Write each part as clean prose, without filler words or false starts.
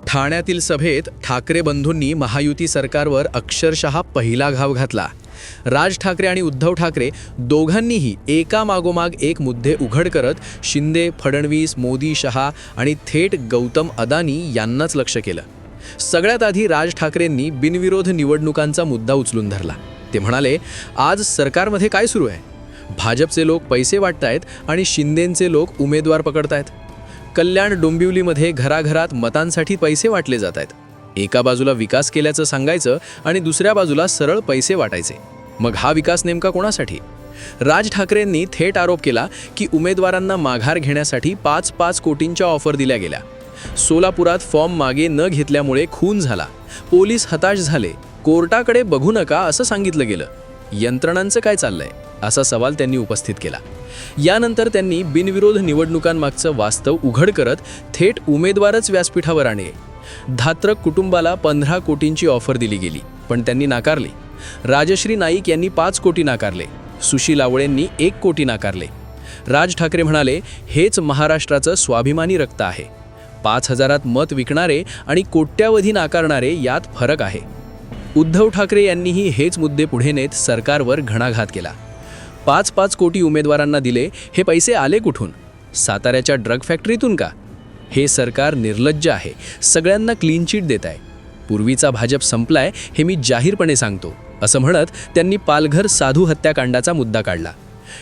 ठाण्यातील सभेत ठाकरे बंधूंनी महायुती सरकारवर अक्षरशः पहिला घाव घातला. राज ठाकरे आणि उद्धव ठाकरे दोघांनीही एकामागोमाग एक मुद्दे उघड करत शिंदे, फडणवीस, मोदी, शहा आणि थेट गौतम अदानी यांनाच लक्ष केलं. सगळ्यात आधी राज ठाकरेंनी बिनविरोध निवडणुकांचा मुद्दा उचलून धरला. ते म्हणाले, आज सरकारमध्ये काय सुरू आहे? भाजपचे लोक पैसे वाटतायत आणि शिंदेंचे लोक उमेदवार पकडतायत. कल्याण डोंबिवलीमध्ये घराघरात मतांसाठी पैसे वाटले जात आहेत. एका बाजूला विकास केल्याचं सांगायचं आणि दुसऱ्या बाजूला सरळ पैसे वाटायचे. मग हा विकास नेमका कोणासाठी? राज ठाकरेंनी थेट आरोप केला की उमेदवारांना माघार घेण्यासाठी 5-5 कोटींच्या ऑफर दिल्या गेल्या. सोलापुरात फॉर्म मागे न घेतल्यामुळे खून झाला. पोलीस हताश झाले. कोर्टाकडे बघू नका असं सांगितलं गेलं. यंत्रणांचं काय चाललंय असा सवाल त्यांनी उपस्थित केला. यानंतर त्यांनी बिनविरोध निवडणुकांमागचं वास्तव उघड करत थेट उमेदवारच व्यासपीठावर आणले. धात्रक कुटुंबाला 15 कोटींची ऑफर दिली गेली, पण त्यांनी नाकारली. राजश्री नाईक यांनी 5 कोटी नाकारले. सुशील आवळेंनी 1 कोटी नाकारले. राज ठाकरे म्हणाले, हेच महाराष्ट्राचं स्वाभिमानी रक्त आहे. 5,000त मत विकणारे आणि कोट्यावधी नाकारणारे यात फरक आहे. उद्धव ठाकरे यांनीही हेच मुद्दे पुढे नेत सरकारवर घणाघात केला. 5-5 कोटी उमेदवारांना दिले, हे पैसे आले कुठून? साताऱ्याच्या ड्रग फॅक्टरीतून का? हे सरकार निर्लज्ज आहे. सगळ्यांना क्लीन चिट देत आहे. पूर्वीचा भाजप संपलाय हे मी जाहीरपणे सांगतो असं म्हणत त्यांनी पालघर साधू हत्याकांडाचा मुद्दा काढला.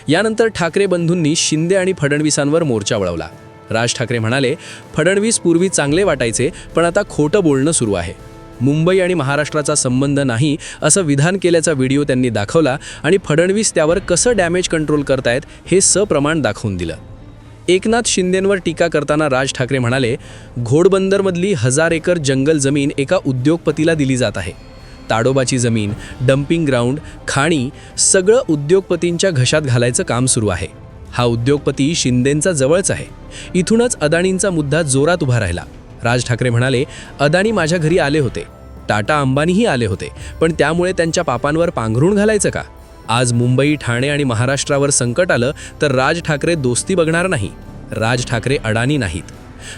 यानंतर ठाकरे बंधूंनी शिंदे आणि फडणवीसांवर मोर्चा वळवला. राज ठाकरे म्हणाले, फडणवीस पूर्वी चांगले वाटायचे, पण आता खोटं बोलणं सुरू आहे. मुंबई आणि महाराष्ट्राचा संबंध नाही असं विधान केल्याचा व्हिडिओ त्यांनी दाखवला आणि फडणवीस त्यावर कसं डॅमेज कंट्रोल करतायत हे सप्रमाण दाखवून दिलं. एकनाथ शिंदेंवर टीका करताना राज ठाकरे म्हणाले, घोडबंदरमधली 1000 एकर जंगल जमीन एका उद्योगपतीला दिली जात आहे. ताडोबाची जमीन, डम्पिंग ग्राउंड, खाणी सगळं उद्योगपतींच्या घशात घालायचं काम सुरू आहे. हा उद्योगपती शिंदेंचा जवळच आहे. इथूनच अदानींचा मुद्दा जोरात उभा राहिला. राज ठाकरे म्हणाले, अदानी माझ्या घरी आले होते, टाटा अंबानीही आले होते, पण त्यामुळे त्यांच्या पापांवर पांघरूण घालायचं का? आज मुंबई, ठाणे आणि महाराष्ट्रावर संकट आलं तर राज ठाकरे दोस्ती बघणार नाही. राज ठाकरे अडाणी नाहीत.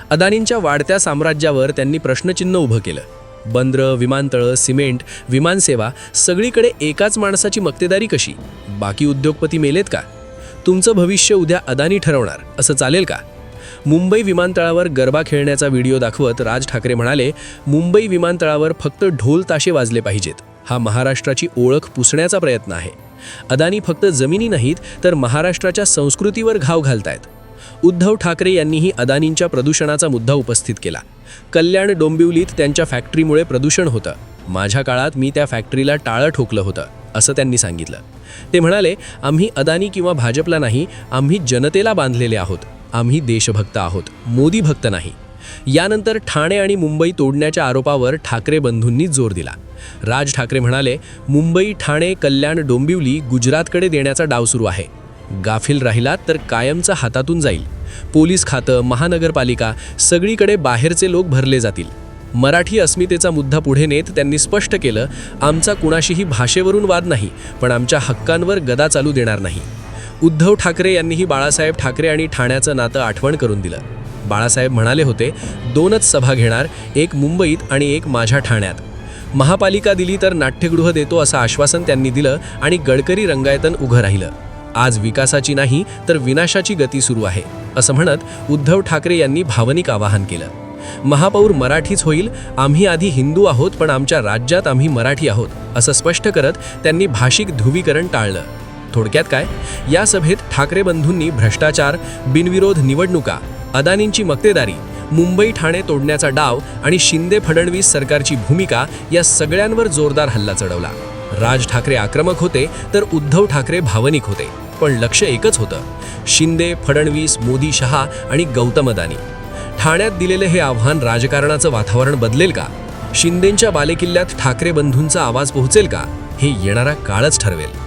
अदानींच्या वाढत्या साम्राज्यावर त्यांनी प्रश्नचिन्ह उभं केलं. बंदरं, विमानतळं, सिमेंट, विमानसेवा सगळीकडे एकाच माणसाची मक्तेदारी कशी? बाकी उद्योगपती मेलेत का? तुमचं भविष्य उद्या अदानी ठरवणार असं चालेल का? मुंबई विमानतळावर गरबा खेळण्याचा व्हिडिओ दाखवत राज ठाकरे म्हणाले, मुंबई विमानतळावर फक्त ढोल ताशे वाजले पाहिजेत. हा महाराष्ट्राची ओळख पुसण्याचा प्रयत्न आहे. अदानी फक्त जमिनी नाहीत तर महाराष्ट्राच्या संस्कृतीवर घाव घालतायत. उद्धव ठाकरे यांनीही अदानींच्या प्रदूषणाचा मुद्दा उपस्थित केला. कल्याण डोंबिवलीत त्यांच्या फॅक्टरीमुळे प्रदूषण होतं. माझ्या काळात मी त्या फॅक्टरीला टाळं ठोकलं होतं असं त्यांनी सांगितलं. ते म्हणाले, आम्ही अदानी किंवा भाजपला नाही, आम्ही जनतेला बांधलेले आहोत. आम्ही देशभक्त आहोत, मोदी भक्त नाही. यानंतर ठाणे आणि मुंबई तोडण्याच्या आरोपावर ठाकरे बंधूंनी जोर दिला. राज ठाकरे म्हणाले, मुंबई, ठाणे, कल्याण, डोंबिवली गुजरातकडे देण्याचा डाव सुरू आहे. गाफील राहिलात तर कायमचा हातातून जाईल. पोलीस खातं, महानगरपालिका सगळीकडे बाहेरचे लोक भरले जातील. मराठी अस्मितेचा मुद्दा पुढे नेत त्यांनी स्पष्ट केलं, आमचा कुणाशीही भाषेवरून वाद नाही, पण आमच्या हक्कांवर गदा चालू देणार नाही. उद्धव ठाकरे यांनीही बाळासाहेब ठाकरे आणि ठाण्याचं नातं आठवण करून दिलं. बाळासाहेब म्हणाले होते, 2च सभा घेणार, एक मुंबईत आणि एक माझ्या ठाण्यात. महापालिका दिली तर नाट्यगृह देतो असं आश्वासन त्यांनी दिलं आणि गडकरी रंगायतन उभं राहिलं. आज विकासाची नाही तर विनाशाची गती सुरू आहे असं म्हणत उद्धव ठाकरे यांनी भावनिक आवाहन केलं. महापौर मराठीच होईल, आम्ही आधी हिंदू आहोत पण आमच्या राज्यात आम्ही मराठी आहोत असं स्पष्ट करत त्यांनी भाषिक ध्रुवीकरण टाळलं. थोडक्यात काय, या सभेत ठाकरे बंधूंनी भ्रष्टाचार, बिनविरोध निवडणुका, अदानींची मक्तेदारी, मुंबई ठाणे तोडण्याचा डाव आणि शिंदे फडणवीस सरकारची भूमिका या सगळ्यांवर जोरदार हल्ला चढवला. राज ठाकरे आक्रमक होते तर उद्धव ठाकरे भावनिक होते, पण लक्ष एकच होतं, शिंदे, फडणवीस, मोदी, शहा आणि गौतम अदानी. ठाण्यात दिलेले हे आव्हान राजकारणाचं वातावरण बदलेल का? शिंदेंच्या बालेकिल्ल्यात ठाकरे बंधूंचा आवाज पोहोचेल का? हे येणारा काळच ठरवेल.